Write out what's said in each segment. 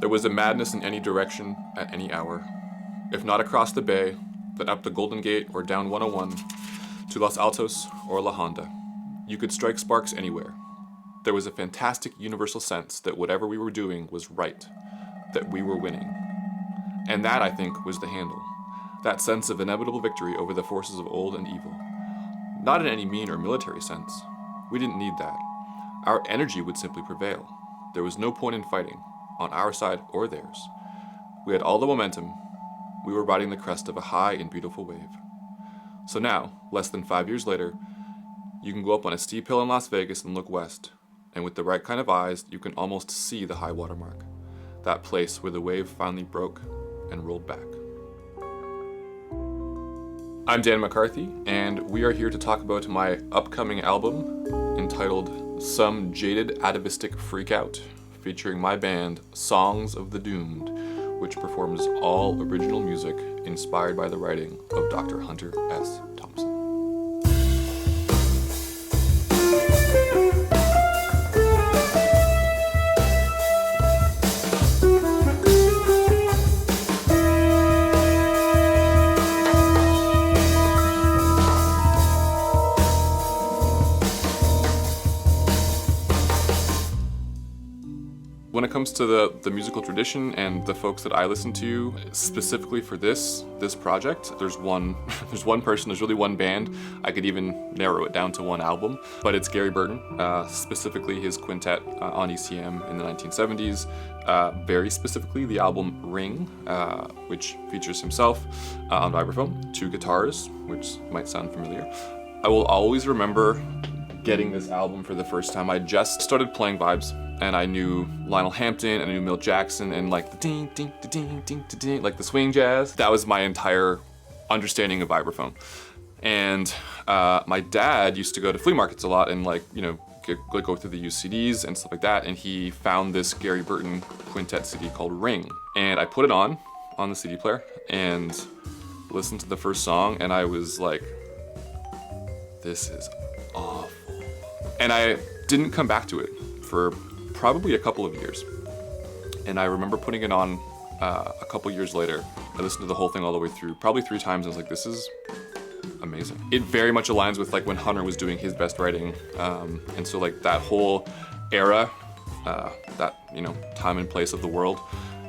There was a madness in any direction at any hour. If not across the bay, then up the Golden Gate or down 101 to Los Altos or La Honda. You could strike sparks anywhere. There was a fantastic universal sense that whatever we were doing was right, that we were winning. And that, I think, was the handle. That sense of inevitable victory over the forces of old and evil. Not in any mean or military sense. We didn't need that. Our energy would simply prevail. There was no point in fighting, on our side or theirs. We had all the momentum. We were riding the crest of a high and beautiful wave. So now, less than 5 years later, you can go up on a steep hill in Las Vegas and look west, and with the right kind of eyes, you can almost see the high water mark, that place where the wave finally broke and rolled back. I'm Dan McCarthy, and we are here to talk about my upcoming album entitled Some Jaded Atavistic Freakout, featuring my band Songs of the Doomed, which performs all original music inspired by the writing of Dr. Hunter S. Thompson. When it comes to the musical tradition and the folks that I listen to, specifically for this project, there's one person, there's really one band. I could even narrow it down to one album, but it's Gary Burton, specifically his quintet on ECM in the 1970s. Very specifically, the album Ring, which features himself on vibraphone, 2 guitars, which might sound familiar. I will always remember getting this album for the first time. I just started playing vibes, and I knew Lionel Hampton, and I knew Milt Jackson, and like the ding, ding, da ding, ding, da ding, like the swing jazz. That was my entire understanding of vibraphone. And my dad used to go to flea markets a lot and go through the used CDs and stuff like that, and he found this Gary Burton quintet CD called Ring. And I put it on the CD player and listened to the first song, and I was like, this is awful. And I didn't come back to it for probably a couple of years. And I remember putting it on a couple years later. I listened to the whole thing all the way through, probably 3 times. I was like, this is amazing. It very much aligns with like when Hunter was doing his best writing. And so like that whole era, that, time and place of the world,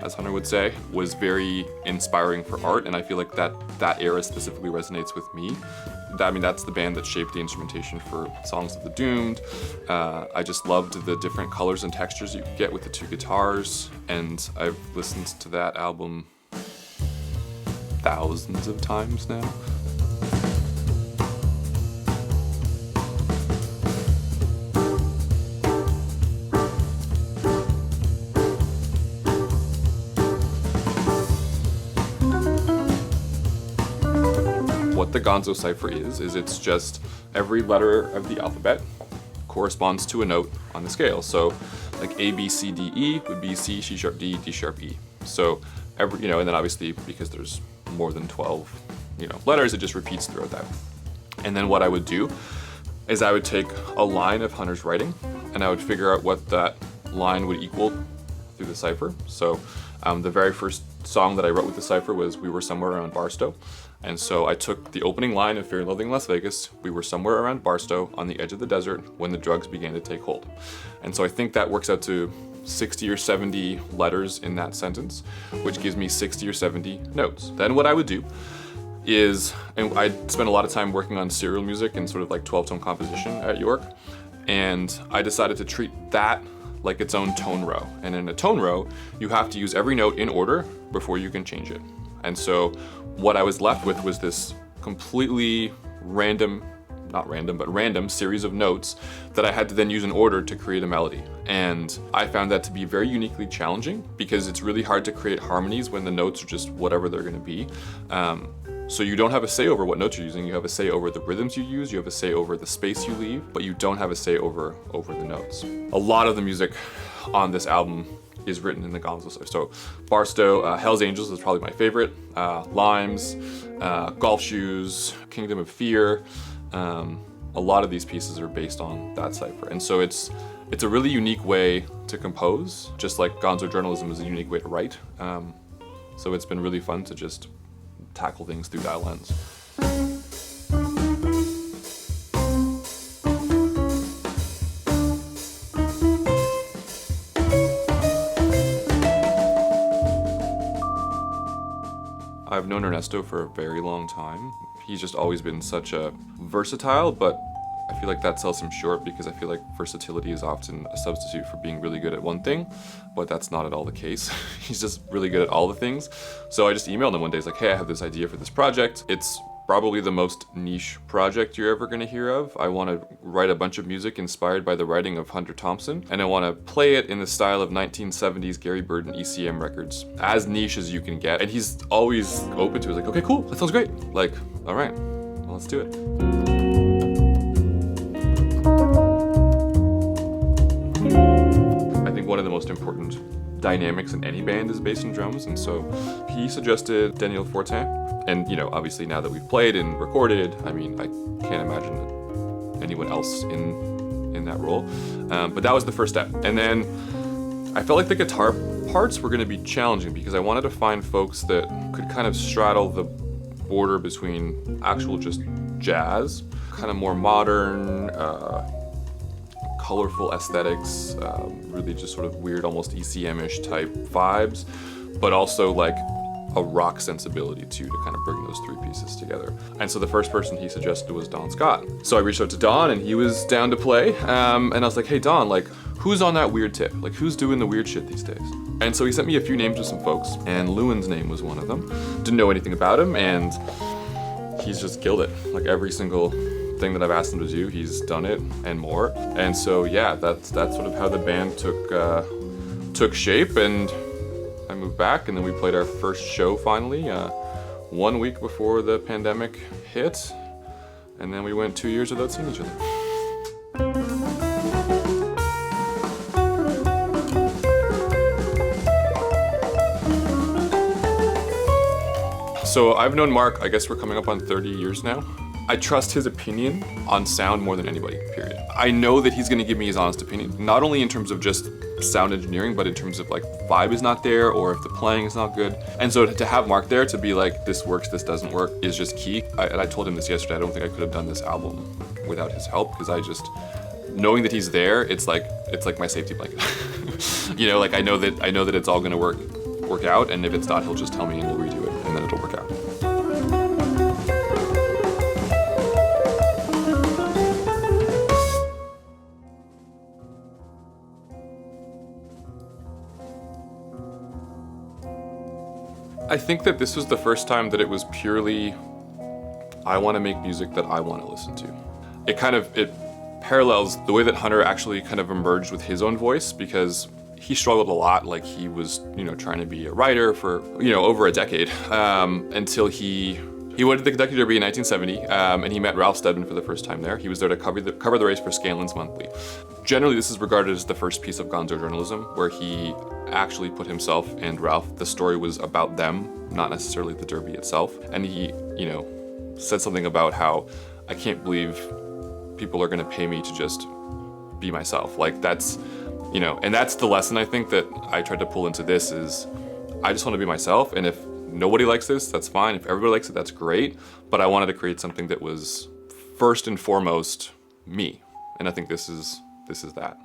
as Hunter would say, was very inspiring for art. And I feel like that era specifically resonates with me. That's the band that shaped the instrumentation for Songs of the Doomed. I just loved the different colors and textures you could get with the 2 guitars, and I've listened to that album thousands of times now. What the Gonzo cipher is it's just every letter of the alphabet corresponds to a note on the scale. So like A, B, C, D, E would be C, C sharp, D, D sharp, E. So and then obviously because there's more than 12, letters, it just repeats throughout that. And then what I would do is I would take a line of Hunter's writing and I would figure out what that line would equal through the cipher. So the very first song that I wrote with the cipher was We Were Somewhere Around Barstow. And so I took the opening line of Fear and Loathing in Las Vegas. We were somewhere around Barstow on the edge of the desert when the drugs began to take hold. And so I think that works out to 60 or 70 letters in that sentence, which gives me 60 or 70 notes. Then what I would do is, and I spent a lot of time working on serial music and sort of like 12-tone composition at York, and I decided to treat that like its own tone row. And in a tone row, you have to use every note in order before you can change it. And so what I was left with was this completely random series of notes that I had to then use in order to create a melody. And I found that to be very uniquely challenging because it's really hard to create harmonies when the notes are just whatever they're gonna be. So you don't have a say over what notes you're using. You have a say over the rhythms you use. You have a say over the space you leave, but you don't have a say over the notes. A lot of the music on this album is written in the Gonzo cipher. So Barstow, Hell's Angels is probably my favorite. Limes, Golf Shoes, Kingdom of Fear, a lot of these pieces are based on that cipher. And so it's a really unique way to compose, just like gonzo journalism is a unique way to write. So it's been really fun to just tackle things through that lens. I've known Ernesto for a very long time. He's just always been such a versatile, but I feel like that sells him short because I feel like versatility is often a substitute for being really good at one thing, but that's not at all the case. He's just really good at all the things. So I just emailed him one day, it's like, hey, I have this idea for this project. It's probably the most niche project you're ever gonna hear of. I wanna write a bunch of music inspired by the writing of Hunter Thompson, and I wanna play it in the style of 1970s Gary Burton ECM records, as niche as you can get. And he's always open to it, like, okay, cool, that sounds great. Like, all right, well, let's do it. I think one of the most important dynamics in any band is bass and drums, and so he suggested Daniel Fortin. And you know, obviously now that we've played and recorded, I mean, I can't imagine anyone else in that role. But that was the first step. And then I felt like the guitar parts were gonna be challenging because I wanted to find folks that could kind of straddle the border between actual just jazz, kind of more modern, colorful aesthetics, really just sort of weird, almost ECM-ish type vibes, but also like a rock sensibility too, to kind of bring those three pieces together. And so the first person he suggested was Don Scott. So I reached out to Don and he was down to play. And I was like, hey Don, like who's on that weird tip? Like who's doing the weird shit these days? And so he sent me a few names of some folks, and Lewin's name was one of them. Didn't know anything about him, and he's just killed it. Like every single thing that I've asked him to do, he's done it and more. And so yeah, that's sort of how the band took shape, and I moved back, and then we played our first show finally 1 week before the pandemic hit, and then we went 2 years without seeing each other. So I've known Mark, I guess we're coming up on 30 years now. I trust his opinion on sound more than anybody, period. I know that he's gonna give me his honest opinion, not only in terms of just sound engineering, but in terms of like vibe is not there, or if the playing is not good. And so to have Mark there to be like, this works, this doesn't work, is just key. And I told him this yesterday, I don't think I could have done this album without his help, because I just, knowing that he's there, it's like my safety blanket. You know, like I know that it's all gonna work out, and if it's not, he'll just tell me and we'll redo it, and then it'll work out. I think that this was the first time that it was purely, I want to make music that I want to listen to. It parallels the way that Hunter actually kind of emerged with his own voice, because he struggled a lot. Like he was, trying to be a writer for, over a decade, until he went to the Kentucky Derby in 1970, and he met Ralph Steadman for the first time there. He was there to cover the race for Scanlan's Monthly. Generally, this is regarded as the first piece of gonzo journalism, where he actually put himself and Ralph, the story was about them, not necessarily the Derby itself. And he, said something about how, I can't believe people are gonna pay me to just be myself. Like that's, and that's the lesson I think that I tried to pull into this is, I just wanna be myself, and if nobody likes this, that's fine. If everybody likes it, that's great. But I wanted to create something that was first and foremost me. And I think this is that.